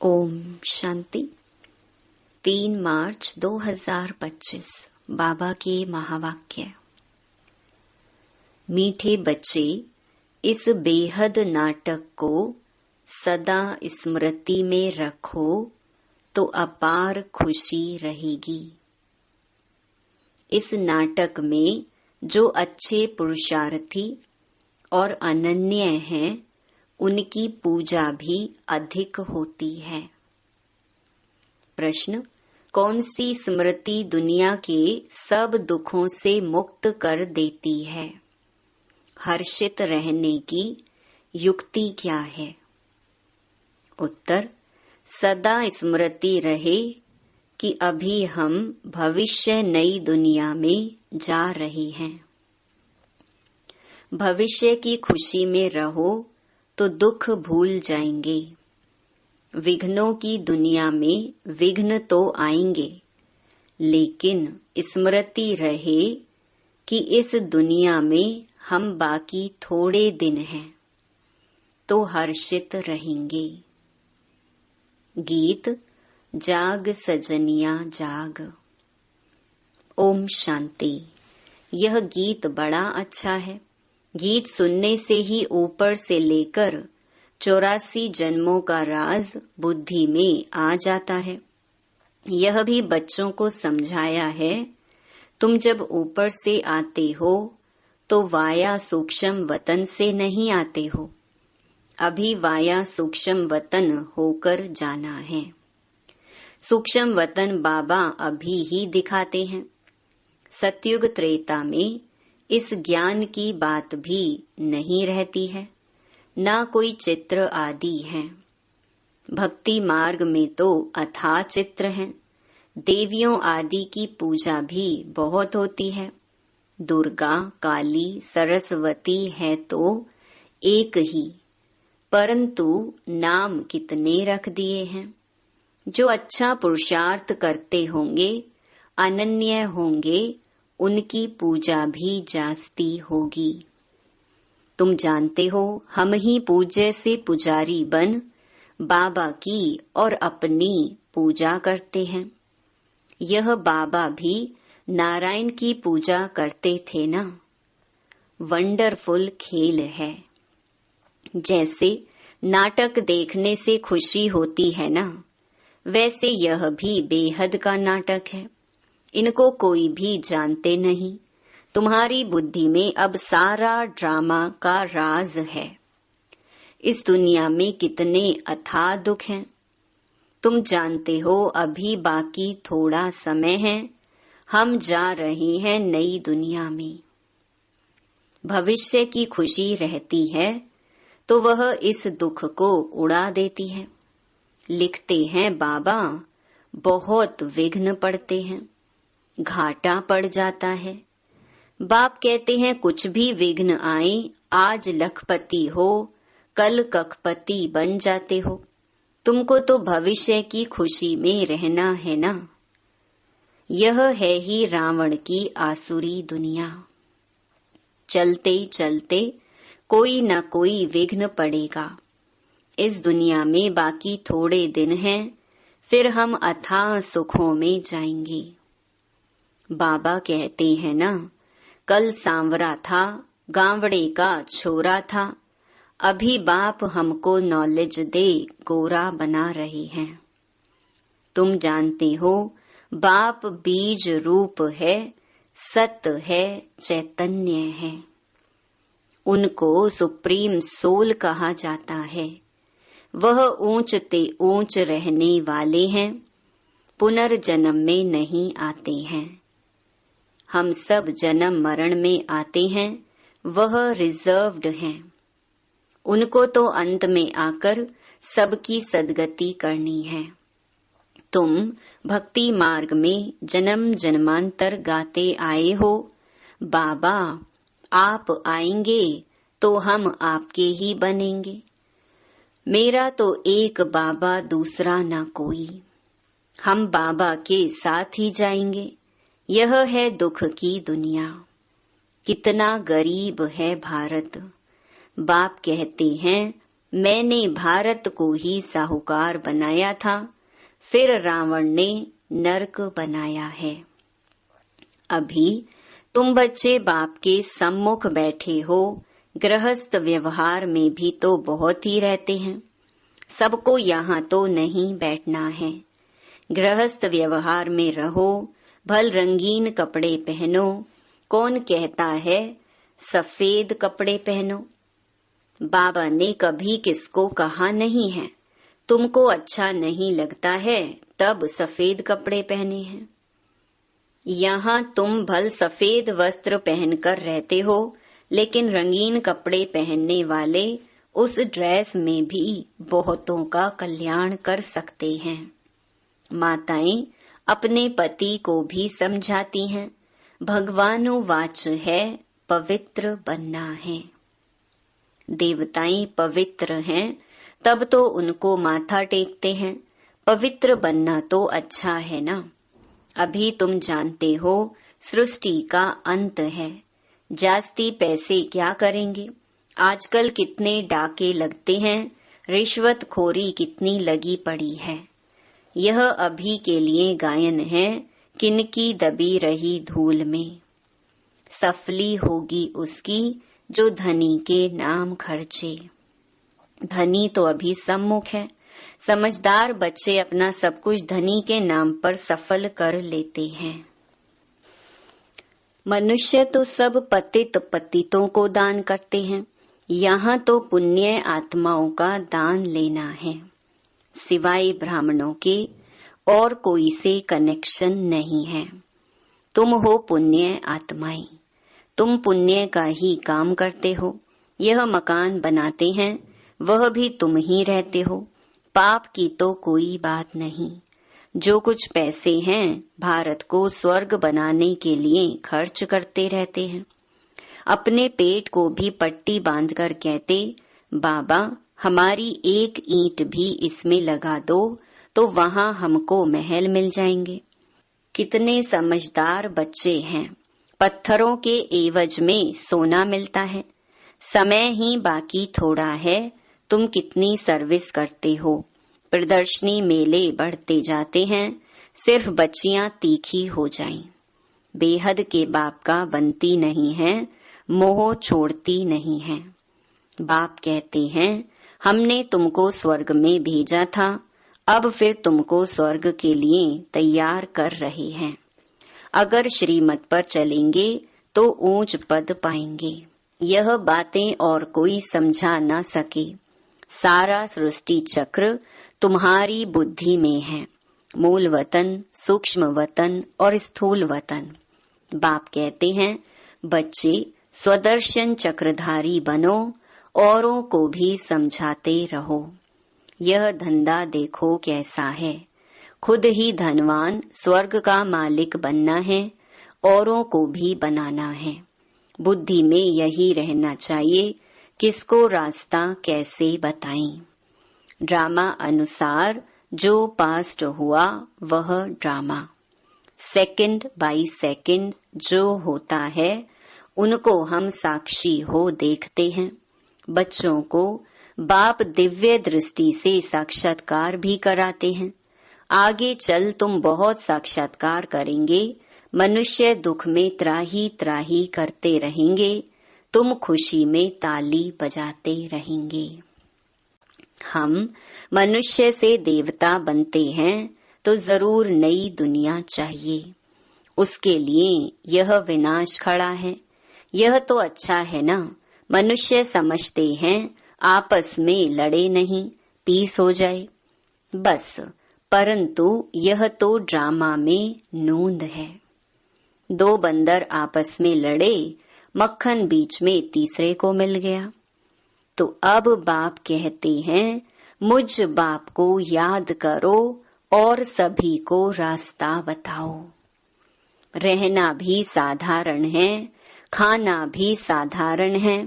ओम शांति। 3 मार्च 2025 बाबा के महावाक्य। मीठे बच्चे, इस बेहद नाटक को सदा स्मृति में रखो तो अपार खुशी रहेगी। इस नाटक में जो अच्छे पुरुषार्थी और अनन्य हैं, उनकी पूजा भी अधिक होती है। प्रश्न: कौन सी स्मृति दुनिया के सब दुखों से मुक्त कर देती है? हर्षित रहने की युक्ति क्या है? उत्तर: सदा स्मृति रहे कि अभी हम भविष्य नई दुनिया में जा रहे हैं। भविष्य की खुशी में रहो तो दुख भूल जाएंगे। विघ्नों की दुनिया में विघ्न तो आएंगे, लेकिन स्मृति रहे कि इस दुनिया में हम बाकी थोड़े दिन हैं, तो हर्षित रहेंगे। गीत जाग सजनिया जाग। ओम शांति। यह गीत बड़ा अच्छा है। गीत सुनने से ही ऊपर से लेकर 84 जन्मों का राज बुद्धि में आ जाता है। यह भी बच्चों को समझाया है, तुम जब ऊपर से आते हो तो वाया सूक्ष्म वतन से नहीं आते हो, अभी वाया सूक्ष्म वतन होकर जाना है। सूक्ष्म वतन बाबा अभी ही दिखाते हैं। सतयुग त्रेता में इस ज्ञान की बात भी नहीं रहती है, ना कोई चित्र आदि है। भक्ति मार्ग में तो अथाह चित्र हैं। देवियों आदि की पूजा भी बहुत होती है। दुर्गा, काली, सरस्वती है तो एक ही, परंतु नाम कितने रख दिए हैं। जो अच्छा पुरुषार्थ करते होंगे, अनन्य होंगे, उनकी पूजा भी जास्ती होगी। तुम जानते हो, हम ही पूज्य से पुजारी बन बाबा की और अपनी पूजा करते हैं। यह बाबा भी नारायण की पूजा करते थे ना। वंडरफुल खेल है। जैसे नाटक देखने से खुशी होती है ना, वैसे यह भी बेहद का नाटक है। इनको कोई भी जानते नहीं। तुम्हारी बुद्धि में अब सारा ड्रामा का राज है। इस दुनिया में कितने अथाह दुख हैं। तुम जानते हो, अभी बाकी थोड़ा समय है, हम जा रहे हैं नई दुनिया में। भविष्य की खुशी रहती है तो वह इस दुख को उड़ा देती है। लिखते हैं बाबा, बहुत विघ्न पड़ते हैं, घाटा पड़ जाता है। बाप कहते हैं कुछ भी विघ्न आए, आज लखपति हो, कल कखपति बन जाते हो। तुमको तो भविष्य की खुशी में रहना है ना। यह है ही रावण की आसुरी दुनिया। चलते चलते कोई न कोई विघ्न पड़ेगा। इस दुनिया में बाकी थोड़े दिन हैं, फिर हम अथाह सुखों में जाएंगे। बाबा कहते हैं ना, कल सांवरा था, गांवड़े का छोरा था। अभी बाप हमको नॉलेज दे गोरा बना रहे हैं। तुम जानते हो, बाप बीज रूप है, सत्य है, चैतन्य है। उनको सुप्रीम सोल कहा जाता है। वह ऊंचते ऊंच रहने वाले हैं, पुनर्जन्म में नहीं आते हैं। हम सब जन्म मरण में आते हैं, वह रिजर्व्ड हैं। उनको तो अंत में आकर सबकी सद्गति करनी है। तुम भक्ति मार्ग में जन्म जन्मांतर गाते आए हो, बाबा आप आएंगे तो हम आपके ही बनेंगे। मेरा तो एक बाबा, दूसरा ना कोई। हम बाबा के साथ ही जाएंगे। यह है दुख की दुनिया। कितना गरीब है भारत। बाप कहते हैं मैंने भारत को ही साहूकार बनाया था, फिर रावण ने नरक बनाया है। अभी तुम बच्चे बाप के सम्मुख बैठे हो, गृहस्थ व्यवहार में भी तो बहुत ही रहते हैं। सबको यहाँ तो नहीं बैठना है। गृहस्थ व्यवहार में रहो, भल रंगीन कपड़े पहनो। कौन कहता है सफेद कपड़े पहनो? बाबा ने कभी किसको कहा नहीं है। तुमको अच्छा नहीं लगता है तब सफेद कपड़े पहने हैं। यहाँ तुम भल सफेद वस्त्र पहनकर रहते हो, लेकिन रंगीन कपड़े पहनने वाले उस ड्रेस में भी बहुतों का कल्याण कर सकते हैं। माताएं अपने पति को भी समझाती हैं, भगवानुवाच है पवित्र बनना है। देवताएं पवित्र हैं तब तो उनको माथा टेकते हैं। पवित्र बनना तो अच्छा है ना। अभी तुम जानते हो सृष्टि का अंत है। जास्ती पैसे क्या करेंगे? आजकल कितने डाके लगते हैं, रिश्वतखोरी कितनी लगी पड़ी है। यह अभी के लिए गायन है, किनकी दबी रही धूल में। सफली होगी उसकी जो धनी के नाम खर्चे। धनी तो अभी सम्मुख है। समझदार बच्चे अपना सब कुछ धनी के नाम पर सफल कर लेते हैं। मनुष्य तो सब पतित पतितों को दान करते हैं। यहाँ तो पुण्य आत्माओं का दान लेना है। सिवाय ब्राह्मणों के और कोई से कनेक्शन नहीं है। तुम हो पुण्य आत्माएं। तुम पुण्य का ही काम करते हो। यह मकान बनाते हैं, वह भी तुम ही रहते हो। पाप की तो कोई बात नहीं। जो कुछ पैसे हैं भारत को स्वर्ग बनाने के लिए खर्च करते रहते हैं। अपने पेट को भी पट्टी बांधकर कहते, बाबा हमारी एक ईंट भी इसमें लगा दो तो वहां हमको महल मिल जाएंगे। कितने समझदार बच्चे हैं। पत्थरों के एवज में सोना मिलता है। समय ही बाकी थोड़ा है। तुम कितनी सर्विस करते हो। प्रदर्शनी मेले बढ़ते जाते हैं, सिर्फ बच्चियां तीखी हो जाएं। बेहद के बाप का बनती नहीं है, मोह छोड़ती नहीं है। बाप कहते हैं हमने तुमको स्वर्ग में भेजा था, अब फिर तुमको स्वर्ग के लिए तैयार कर रहे हैं। अगर श्रीमत पर चलेंगे तो ऊंच पद पाएंगे। यह बातें और कोई समझा ना सके। सारा सृष्टि चक्र तुम्हारी बुद्धि में है। मूल वतन, सूक्ष्म वतन और स्थूल वतन। बाप कहते हैं बच्चे स्वदर्शन चक्रधारी बनो, औरों को भी समझाते रहो। यह धंधा देखो कैसा है। खुद ही धनवान स्वर्ग का मालिक बनना है, औरों को भी बनाना है। बुद्धि में यही रहना चाहिए, किसको रास्ता कैसे बताएं। ड्रामा अनुसार जो पास्ट हुआ वह ड्रामा। सेकंड बाय सेकंड जो होता है उनको हम साक्षी हो देखते हैं। बच्चों को बाप दिव्य दृष्टि से साक्षात्कार भी कराते हैं। आगे चल तुम बहुत साक्षात्कार करेंगे। मनुष्य दुख में त्राही त्राही करते रहेंगे, तुम खुशी में ताली बजाते रहेंगे। हम मनुष्य से देवता बनते हैं तो जरूर नई दुनिया चाहिए। उसके लिए यह विनाश खड़ा है। यह तो अच्छा है ना। मनुष्य समझते हैं आपस में लड़े नहीं, पीस हो जाए बस। परंतु यह तो ड्रामा में नूंद है। दो बंदर आपस में लड़े, मक्खन बीच में तीसरे को मिल गया। तो अब बाप कहते हैं मुझ बाप को याद करो और सभी को रास्ता बताओ। रहना भी साधारण है, खाना भी साधारण है,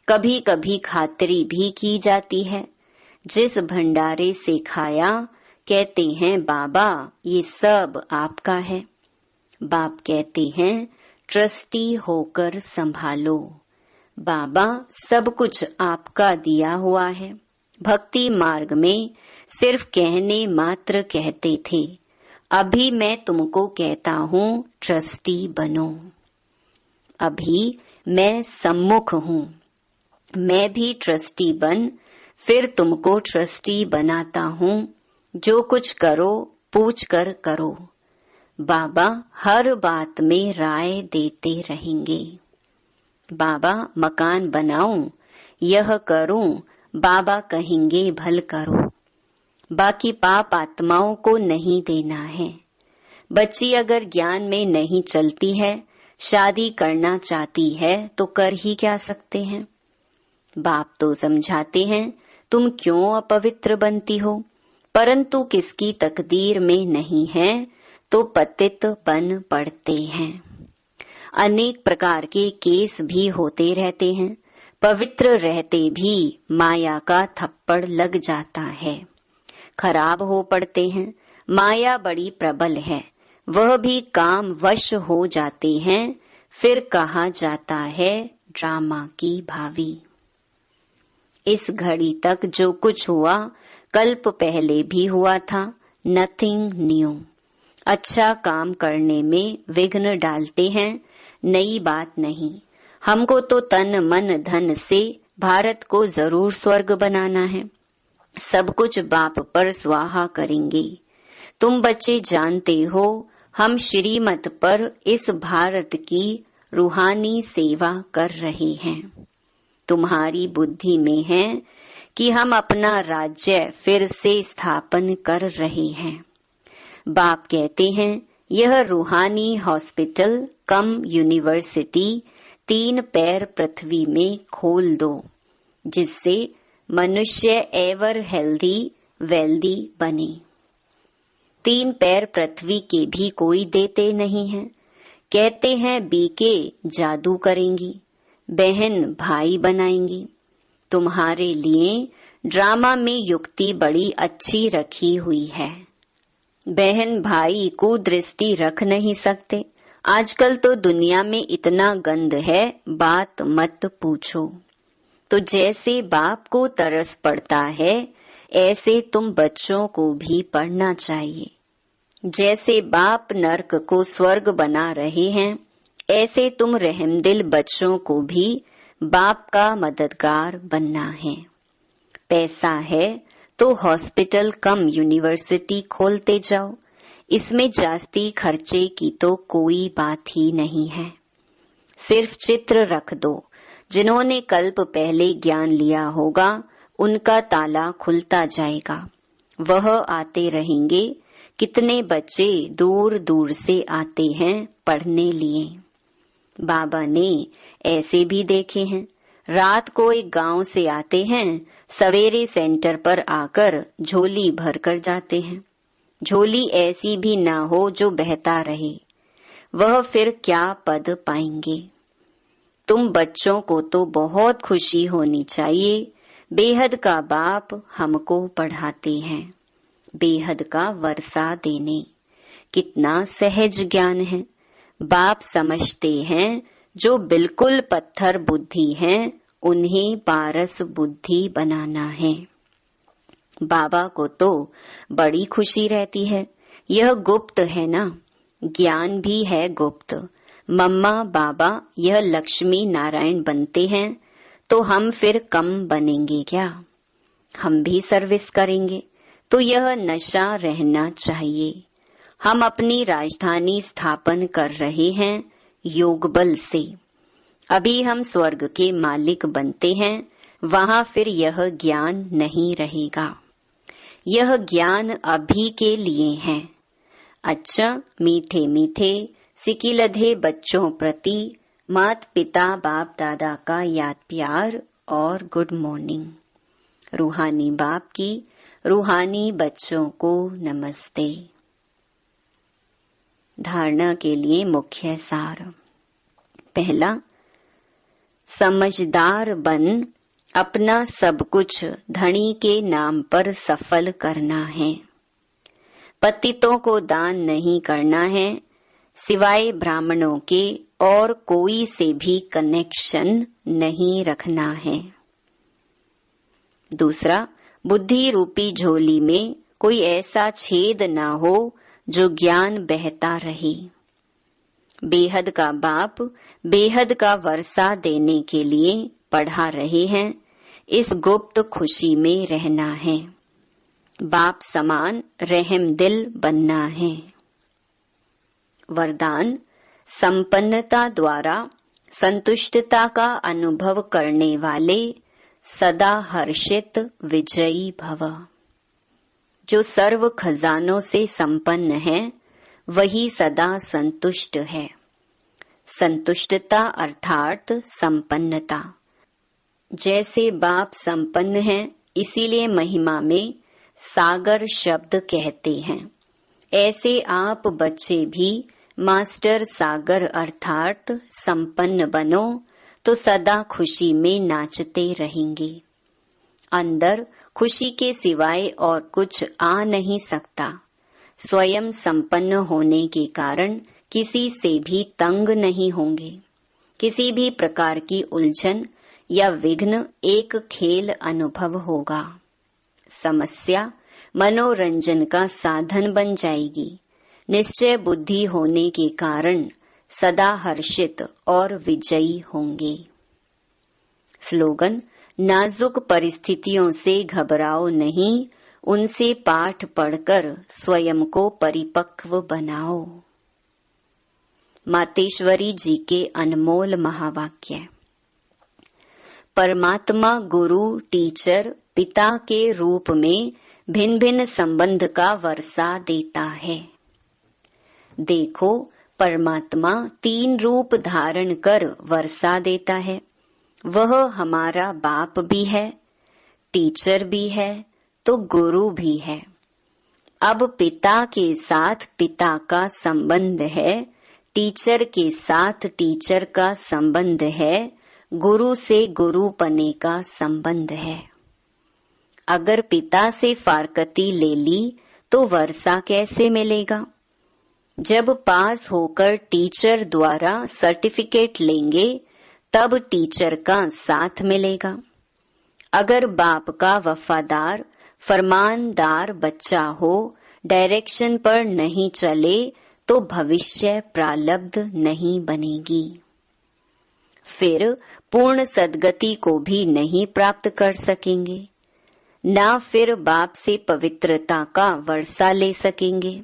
कभी कभी खातिरी भी की जाती है। जिस भंडारे से खाया कहते हैं बाबा ये सब आपका है। बाप कहते हैं ट्रस्टी होकर संभालो। बाबा सब कुछ आपका दिया हुआ है। भक्ति मार्ग में सिर्फ कहने मात्र कहते थे। अभी मैं तुमको कहता हूँ ट्रस्टी बनो। अभी मैं सम्मुख हूँ, मैं भी ट्रस्टी बन फिर तुमको ट्रस्टी बनाता हूँ। जो कुछ करो पूछ कर करो। बाबा हर बात में राय देते रहेंगे। बाबा मकान बनाऊं, यह करूं, बाबा कहेंगे भल करो। बाकी पाप आत्माओं को नहीं देना है। बच्ची अगर ज्ञान में नहीं चलती है, शादी करना चाहती है तो कर ही क्या सकते हैं। बाप तो समझाते हैं तुम क्यों अपवित्र बनती हो, परंतु किसकी तकदीर में नहीं है तो पतित बन पड़ते हैं। अनेक प्रकार के केस भी होते रहते हैं। पवित्र रहते भी माया का थप्पड़ लग जाता है, खराब हो पड़ते हैं। माया बड़ी प्रबल है, वह भी काम वश हो जाते हैं। फिर कहा जाता है ड्रामा की भावी। इस घड़ी तक जो कुछ हुआ कल्प पहले भी हुआ था। Nothing new. अच्छा काम करने में विघ्न डालते हैं, नई बात नहीं। हमको तो तन मन धन से भारत को जरूर स्वर्ग बनाना है। सब कुछ बाप पर स्वाहा करेंगे। तुम बच्चे जानते हो हम श्रीमत पर इस भारत की रूहानी सेवा कर रहे हैं। तुम्हारी बुद्धि में है कि हम अपना राज्य फिर से स्थापन कर रहे हैं। बाप कहते हैं यह रूहानी हॉस्पिटल कम यूनिवर्सिटी 3 पैर पृथ्वी में खोल दो, जिससे मनुष्य एवर हेल्दी वेल्दी बने। 3 पैर पृथ्वी के भी कोई देते नहीं है। कहते हैं बीके जादू करेंगी, बहन भाई बनाएंगी। तुम्हारे लिए ड्रामा में युक्ति बड़ी अच्छी रखी हुई है। बहन भाई को दृष्टि रख नहीं सकते। आजकल तो दुनिया में इतना गंद है, बात मत पूछो। तो जैसे बाप को तरस पड़ता है, ऐसे तुम बच्चों को भी पढ़ना चाहिए। जैसे बाप नर्क को स्वर्ग बना रहे हैं, ऐसे तुम रहमदिल बच्चों को भी बाप का मददगार बनना है। पैसा है तो हॉस्पिटल कम यूनिवर्सिटी खोलते जाओ। इसमें जास्ती खर्चे की तो कोई बात ही नहीं है। सिर्फ चित्र रख दो। जिन्होंने कल्प पहले ज्ञान लिया होगा उनका ताला खुलता जाएगा। वह आते रहेंगे। कितने बच्चे दूर दूर से आते हैं पढ़ने लिए। बाबा ने ऐसे भी देखे हैं। रात को एक गांव से आते हैं, सवेरे सेंटर पर आकर झोली भरकर जाते हैं। झोली ऐसी भी ना हो जो बहता रहे, वह फिर क्या पद पाएंगे। तुम बच्चों को तो बहुत खुशी होनी चाहिए। बेहद का बाप हमको पढ़ाते हैं। बेहद का वर्षा देने। कितना सहज ज्ञान है। बाप समझते हैं जो बिल्कुल पत्थर बुद्धि हैं, उन्हें पारस बुद्धि बनाना है। बाबा को तो बड़ी खुशी रहती है। यह गुप्त है ना, ज्ञान भी है गुप्त। मम्मा बाबा यह लक्ष्मी नारायण बनते हैं तो हम फिर कम बनेंगे क्या? हम भी सर्विस करेंगे तो यह नशा रहना चाहिए। हम अपनी राजधानी स्थापन कर रहे हैं योग बल से। अभी हम स्वर्ग के मालिक बनते हैं, वहां फिर यह ज्ञान नहीं रहेगा। यह ज्ञान अभी के लिए है। अच्छा मीठे मीठे सिकिलधे बच्चों प्रति मात पिता बाप दादा का याद प्यार और गुड मॉर्निंग। रूहानी बाप की रूहानी बच्चों को नमस्ते। धारणा के लिए मुख्य सार। पहला, समझदार बन अपना सब कुछ धनी के नाम पर सफल करना है। पतितों को दान नहीं करना है, सिवाय ब्राह्मणों के और कोई से भी कनेक्शन नहीं रखना है। दूसरा, बुद्धि रूपी झोली में कोई ऐसा छेद ना हो जो ज्ञान बहता रहे। बेहद का बाप बेहद का वर्षा देने के लिए पढ़ा रहे हैं। इस गुप्त खुशी में रहना है। बाप समान रहम दिल बनना है। वरदान, संपन्नता द्वारा संतुष्टता का अनुभव करने वाले सदा हर्षित विजयी भव। जो सर्व खजानों से संपन्न है वही सदा संतुष्ट है। संतुष्टता अर्थात संपन्नता। जैसे बाप संपन्न है, इसीलिए महिमा में सागर शब्द कहते हैं। ऐसे आप बच्चे भी मास्टर सागर अर्थात संपन्न बनो तो सदा खुशी में नाचते रहेंगे। अंदर खुशी के सिवाय और कुछ आ नहीं सकता। स्वयं संपन्न होने के कारण किसी से भी तंग नहीं होंगे। किसी भी प्रकार की उलझन या विघ्न एक खेल अनुभव होगा। समस्या मनोरंजन का साधन बन जाएगी। निश्चय बुद्धि होने के कारण सदा हर्षित और विजयी होंगे। स्लोगन, नाजुक परिस्थितियों से घबराओ नहीं, उनसे पाठ पढ़कर स्वयं को परिपक्व बनाओ। मातेश्वरी जी के अनमोल महावाक्य। परमात्मा गुरु टीचर पिता के रूप में भिन्न भिन्न संबंध का वर्षा देता है। देखो, परमात्मा 3 रूप धारण कर वर्षा देता है। वह हमारा बाप भी है, टीचर भी है, तो गुरु भी है। अब पिता के साथ पिता का संबंध है, टीचर के साथ टीचर का संबंध है, गुरु से गुरुपने का संबंध है। अगर पिता से फारकती ले ली तो वर्षा कैसे मिलेगा? जब पास होकर टीचर द्वारा सर्टिफिकेट लेंगे तब टीचर का साथ मिलेगा। अगर बाप का वफादार फरमानदार बच्चा हो, डायरेक्शन पर नहीं चले तो भविष्य प्रारब्ध नहीं बनेगी। फिर पूर्ण सद्गति को भी नहीं प्राप्त कर सकेंगे, ना फिर बाप से पवित्रता का वर्षा ले सकेंगे।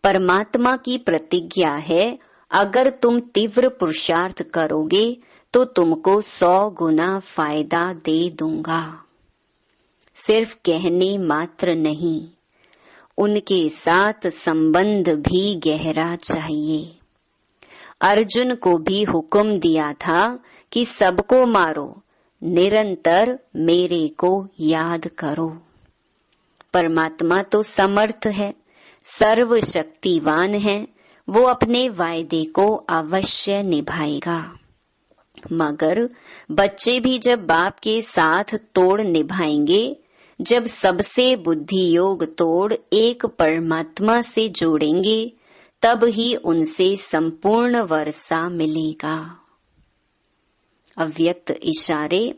परमात्मा की प्रतिज्ञा है, अगर तुम तीव्र पुरुषार्थ करोगे तो तुमको 100 गुना फायदा दे दूंगा। सिर्फ कहने मात्र नहीं, उनके साथ संबंध भी गहरा चाहिए। अर्जुन को भी हुक्म दिया था कि सबको मारो, निरंतर मेरे को याद करो। परमात्मा तो समर्थ है, सर्वशक्तिवान है, वो अपने वायदे को अवश्य निभाएगा। मगर बच्चे भी जब बाप के साथ तोड़ निभाएंगे, जब सबसे बुद्धि योग तोड़ एक परमात्मा से जोड़ेंगे, तब ही उनसे संपूर्ण वर्षा मिलेगा। अव्यक्त इशारे।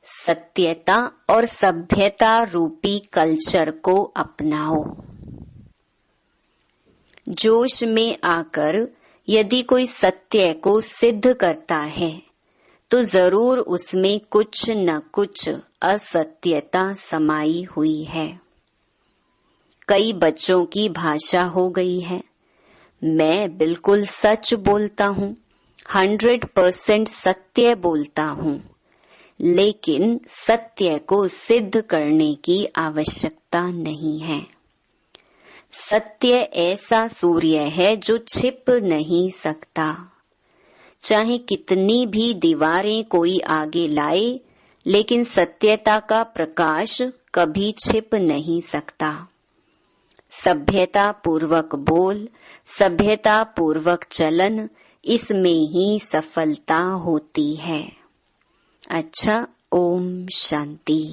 सत्यता और सभ्यता रूपी कल्चर को अपनाओ। जोश में आकर यदि कोई सत्य को सिद्ध करता है तो जरूर उसमें कुछ न कुछ असत्यता समाई हुई है। कई बच्चों की भाषा हो गई है, मैं बिल्कुल सच बोलता हूँ, 100% सत्य बोलता हूँ, लेकिन सत्य को सिद्ध करने की आवश्यकता नहीं है। सत्य ऐसा सूर्य है जो छिप नहीं सकता। चाहे कितनी भी दीवारें कोई आगे लाए, लेकिन सत्यता का प्रकाश कभी छिप नहीं सकता। सभ्यता पूर्वक बोल, सभ्यता पूर्वक चलन, इसमें ही सफलता होती है। अच्छा, ओम शांति।